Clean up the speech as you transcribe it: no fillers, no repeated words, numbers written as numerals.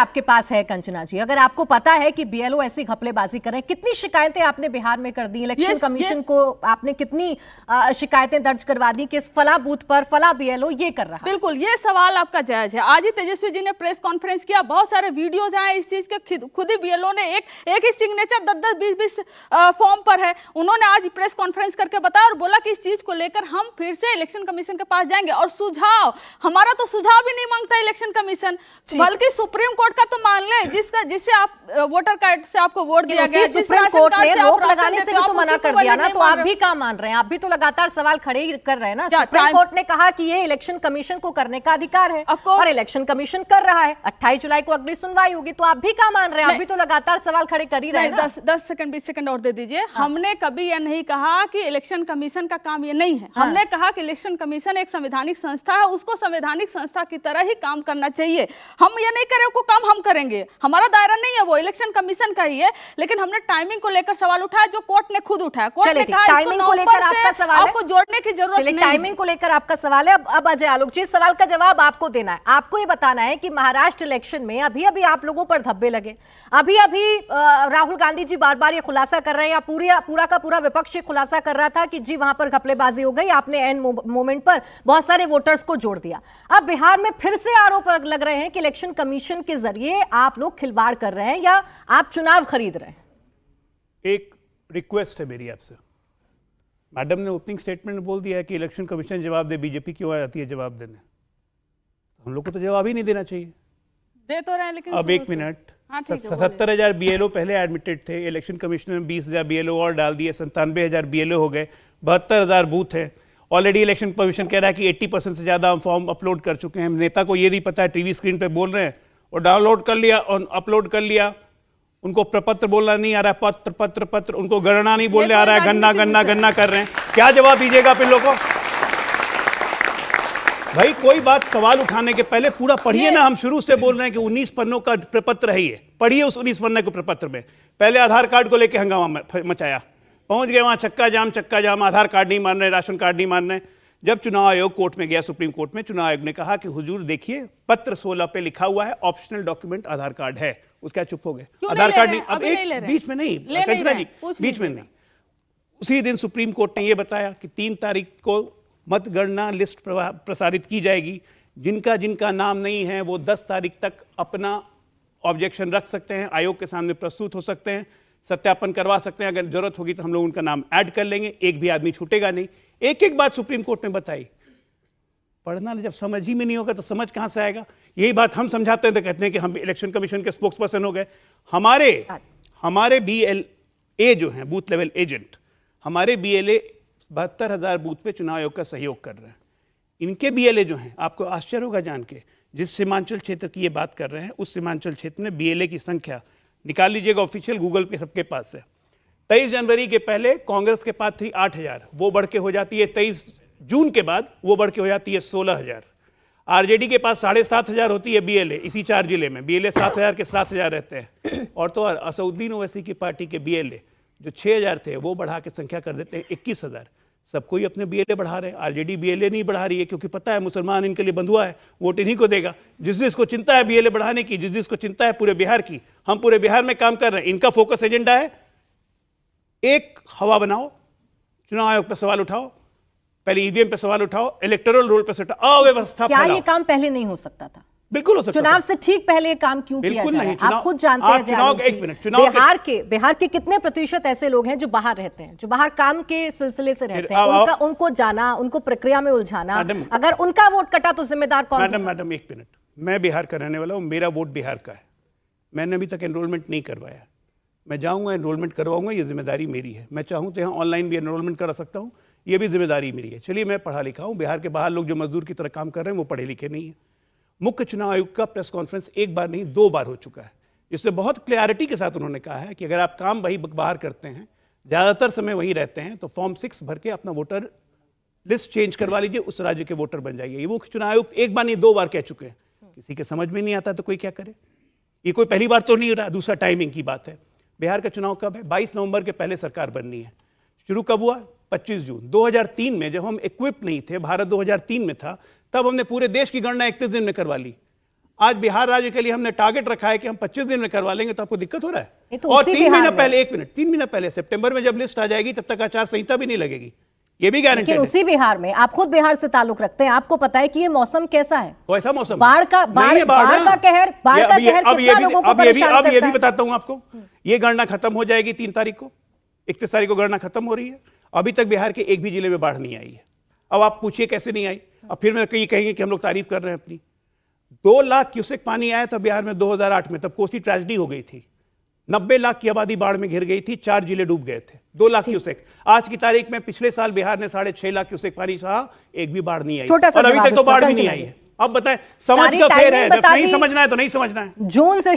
आपके पास है कंचना जी, अगर आपको पता है कि बीएलओ ऐसी घपलेबाजी कर रहे हैं, कितनी शिकायतें आपने बिहार में कर दी, इलेक्शन कमीशन को आपने कितनी शिकायतें दर्ज करवा दी कि इस फला बूथ पर फला बीएलओ ये कर रहा है? बिल्कुल, ये सवाल आपका जायज है। आज ही तेजस्वी जी ने प्रेस कॉन्फ्रेंस किया, बहुत सारे वीडियोज आए इस चीज के, खुद ही बीएलओ ने एक ही सिग्नेचर 10-10, 20-20 फॉर्म पर है। उन्होंने आज प्रेस कॉन्फ्रेंस करके बताया और बोला कि इस चीज को लेकर हम फिर से इलेक्शन कमीशन के पास जाएंगे। और सुझाव, हमारा तो सुझाव भी नहीं मांगता इलेक्शन कमीशन, बल्कि सुप्रीम कोर्ट का तो मान ले, जिससे आप वोटर कार्ड से आपको वोट दिया गया, सुप्रीम कोर्ट ने रोक लगाने से भी तो मना कर दिया ना, तो आप भी क्या मान रहे हैं? आप भी तो लगातार सवाल खड़े कर रहे हैं ना। सुप्रीम कोर्ट ने कहा कि ये इलेक्शन कमीशन को करने का अधिकार है और इलेक्शन कमीशन कर रहा है। 28 जुलाई को अगली सुनवाई होगी, तो आप भी क्या मान रहे हैं? आप भी तो लगातार सवाल खड़े कर ही रहे हैं। 10 सेकंड 20 सेकंड और दे दीजिए। हमने कभी यह नहीं कहा कि इलेक्शन कमीशन का काम ये नहीं है। हमने कहा कि इलेक्शन कमीशन एक संवैधानिक संस्था है, उसको संवैधानिक संस्था की तरह ही काम करना चाहिए। हम ये नहीं करें को काम हम करेंगे, हमारा दायरा नहीं है, वो इलेक्शन कमीशन का ही है। लेकिन हमने टाइमिंग को लेकर सवाल उठाया, जो कोर्ट ने खुद उठाया। कोर्ट ने कहा टाइमिंग को लेकर आपका सवाल है, आपको जोड़ने की जरूरत नहीं। टाइमिंग को लेकर आपका सवाल है। अब अजय आलोक जी, इस सवाल का जवाब आपको देना है। आपको ये बताना है कि महाराष्ट्र इलेक्शन में अभी अभी आप लोगों पर धब्बे लगे, अभी अभी राहुल गांधी जी बार बार ये खुलासा कर रहे हैं, या पूरा का पूरा विपक्ष ये खुलासा कर रहा था कि जी वहां पर घपलेबाजी हो गई, आपने एंड मोमेंट पर बहुत सारे वोटर्स को जोड़ दिया। अब बिहार में फिर से आरोप लग रहे हैं कि इलेक्शन कमीशन के जरिए आप लोग खिलवाड़ कर रहे हैं या आप चुनाव खरीद रहे हैं। एक रिक्वेस्ट है मेरी आपसे, मैडम ने ओपनिंग स्टेटमेंट में बोल दिया है कि इलेक्शन कमीशन जवाब दे, बीजेपी क्यों आ जाती है जवाब देने? हम लोग को तो जवाब ही नहीं देना चाहिए। दे तो रहे हैं, लेकिन अब 1 मिनट, 77,000 बीएलओ पहले एडमिटेड थे, इलेक्शन कमीशन ने 20,000 बीएलओ और डाल दिए, 97,000 बीएलओ हो गए, 72,000 बूथ हैं। ऑलरेडी इलेक्शन कमीशन कह रहा है कि 80% से ज़्यादा हम फॉर्म अपलोड कर चुके हैं। नेता को ये नहीं पता है, टीवी स्क्रीन पे बोल रहे हैं और डाउनलोड कर लिया और अपलोड कर लिया। उनको प्रपत्र बोलना नहीं आ रहा है, पत्र पत्र पत्र, उनको गणना नहीं बोलने आ रहा है, गन्ना गन्ना गन्ना कर रहे हैं। क्या जवाब दीजिएगा आप इन लोगों को? भाई कोई बात सवाल उठाने के पहले पूरा पढ़िए ना। हम शुरू से बोल रहे हैं कि 19 पन्नों का प्रपत्र है ये, पढ़िए उस 19 पन्ने के प्रपत्र में। पहले आधार कार्ड को लेकर हंगामा मचाया, पहुंच गए वहां चक्का जाम, आधार कार्ड नहीं मान रहे, राशन कार्ड नहीं मान रहे। जब चुनाव आयोग कोर्ट में गया, सुप्रीम कोर्ट में, चुनाव आयोग ने कहा कि हुजूर देखिए पत्र 16 पे लिखा हुआ है ऑप्शनल डॉक्यूमेंट आधार कार्ड है, उसका चुप हो गए। आधार कार्ड नहीं, अब एक बीच में नहीं, कंचना जी बीच में नहीं। उसी दिन सुप्रीम कोर्ट ने यह बताया कि 3 तारीख को मतगणना लिस्ट प्रसारित की जाएगी। जिनका जिनका नाम नहीं है वो 10 तारीख तक अपना ऑब्जेक्शन रख सकते हैं, आयोग के सामने प्रस्तुत हो सकते हैं, सत्यापन करवा सकते हैं। अगर जरूरत होगी तो हम लोग उनका नाम ऐड कर लेंगे, एक भी आदमी छूटेगा नहीं। एक एक बात सुप्रीम कोर्ट ने बताई। पढ़ना जब समझ ही में नहीं होगा तो समझ कहां से आएगा? यही बात हम समझाते हैं तो कहते हैं कि हम इलेक्शन कमीशन के स्पोक्स पर्सन हो गए। हमारे BLA जो हैं, बूथ लेवल एजेंट, हमारे BLA 72,000 बूथ पे चुनाव आयोग का सहयोग कर रहे हैं। इनके BLA जो हैं, आपको आश्चर्य होगा जान के, जिस सीमांचल क्षेत्र की ये बात कर रहे हैं उस सीमांचल क्षेत्र में BLA की संख्या निकाल लीजिएगा, ऑफिशियल गूगल पे सबके पास है। 23 जनवरी के पहले कांग्रेस के पास थी 8,000, वो बढ़ के हो जाती है 23 जून के बाद वो बढ़ के हो जाती है 16,000। RJD के पास 7,500 होती है BLA, इसी 4 जिले में BLA 7,000 के 7,000 रहते हैं। और तो और असउद्दीन ओवैसी की पार्टी के BLA जो 6,000 थे वो बढ़ा के संख्या कर देते हैं 21,000। सब कोई अपने BLA बढ़ा रहे हैं, RJD BLA नहीं बढ़ा रही है क्योंकि पता है मुसलमान इनके लिए बंधुआ है, वोट इन्हीं को देगा। जिस जिसको चिंता है BLA बढ़ाने की, जिस जिसको चिंता है पूरे बिहार की, हम पूरे बिहार में काम कर रहे हैं। इनका फोकस एजेंडा है एक हवा बनाओ, चुनाव आयोग पर सवाल उठाओ, पहले EVM पे सवाल उठाओ, इलेक्टोरल रोल पे अव्यवस्था। क्या ये काम पहले नहीं हो सकता था? बिल्कुल हो सकता। चुनाव से ठीक पहले ये काम क्यों किया जा रहा है? आप खुद जानते हैं बिहार के कितने प्रतिशत ऐसे लोग हैं जो बाहर रहते हैं, जो बाहर काम के सिलसिले से रहते हैं, उनको जाना, उनको प्रक्रिया में उलझाना, अगर उनका वोट कटा तो जिम्मेदार कौन? मैडम 1 मिनट, मैं बिहार का रहने वाला हूँ, मेरा वोट बिहार का है, मैंने अभी तक एनरोलमेंट नहीं करवाया। मैं जाऊंगा एनरोलमेंट करवाऊंगा, ये जिम्मेदारी मेरी है। मैं चाहूँ तो यहाँ ऑनलाइन भी एनरोलमेंट करा सकता हूँ, ये भी जिम्मेदारी मेरी है। चलिए मैं पढ़ा लिखा हूँ, बिहार के बाहर लोग जो मजदूर की तरह काम कर रहे हैं वो पढ़े लिखे नहीं है। मुख्य चुनाव आयोग का प्रेस कॉन्फ्रेंस 1 बार नहीं 2 बार हो चुका है, जिससे बहुत क्लैरिटी के साथ उन्होंने कहा है कि अगर आप काम वही बाहर करते हैं, ज़्यादातर समय वहीं रहते हैं, तो फॉर्म 6 भर के अपना वोटर लिस्ट चेंज करवा लीजिए, उस राज्य के वोटर बन जाइए। ये मुख्य चुनाव आयोग 1 बार नहीं 2 बार कह चुके हैं। किसी के समझ में नहीं आता तो कोई क्या करे? ये कोई पहली बार तो नहीं हो रहा। दूसरा, टाइमिंग की बात है। बिहार का चुनाव कब है? 22 नवंबर के पहले सरकार बननी है। शुरू कब हुआ? 25 जून 2003 में, जब हम इक्विप नहीं थे, भारत 2003 में था, तब हमने पूरे देश की गणना 31 दिन में करवा ली। आज बिहार राज्य के लिए हमने टारगेट रखा है कि हम 25 दिन में करवा लेंगे, तो आपको दिक्कत हो रहा ये है। तो और उसी 3 महीना बिहार में। पहले, 1 मिनट, 3 महीना पहले सितंबर में जब लिस्ट आ जाएगी तब तक आचार संहिता भी नहीं लगेगी, ये भी गारंटी लेकिन है। उसी बिहार में, आप खुद बिहार से ताल्लुक रखते हैं, आपको पता है कि ये मौसम कैसा है। कैसा मौसम? बाढ़ का नहीं है बाढ़ ना। का कहर कितना लोगों को परेशान अब ये करता भी है। बताता हूं आपको। ये गणना खत्म हो जाएगी 3 तारीख को, 31 तारीख को गणना खत्म हो रही है। अभी तक बिहार के एक भी जिले में बाढ़ नहीं आई है। अब आप पूछिए कैसे नहीं आई। अब फिर मैं कहेंगे कि हम लोग तारीफ कर रहे हैं अपनी। 2 लाख क्यूसेक पानी आया था बिहार में 2008 में, तब कोसी ट्रेजेडी हो गई थी। 90 लाख की आबादी बाढ़ में घिर गई थी, 4 जिले डूब गए थे। 2 लाख क्यूसेक। आज की तारीख में पिछले साल बिहार ने 6.5 लाख क्यूसेक पानी सहा, एक भी बाढ़ नहीं आई। छोटा सा और अभी जवाब तक तो इस पर, बाढ़ भी कल नहीं चलेंगे। आई है। अब बताएं, समझ सारी का फेर टाइमिंग है, जब बता नहीं दी। समझना है तो नहीं समझना है। जून से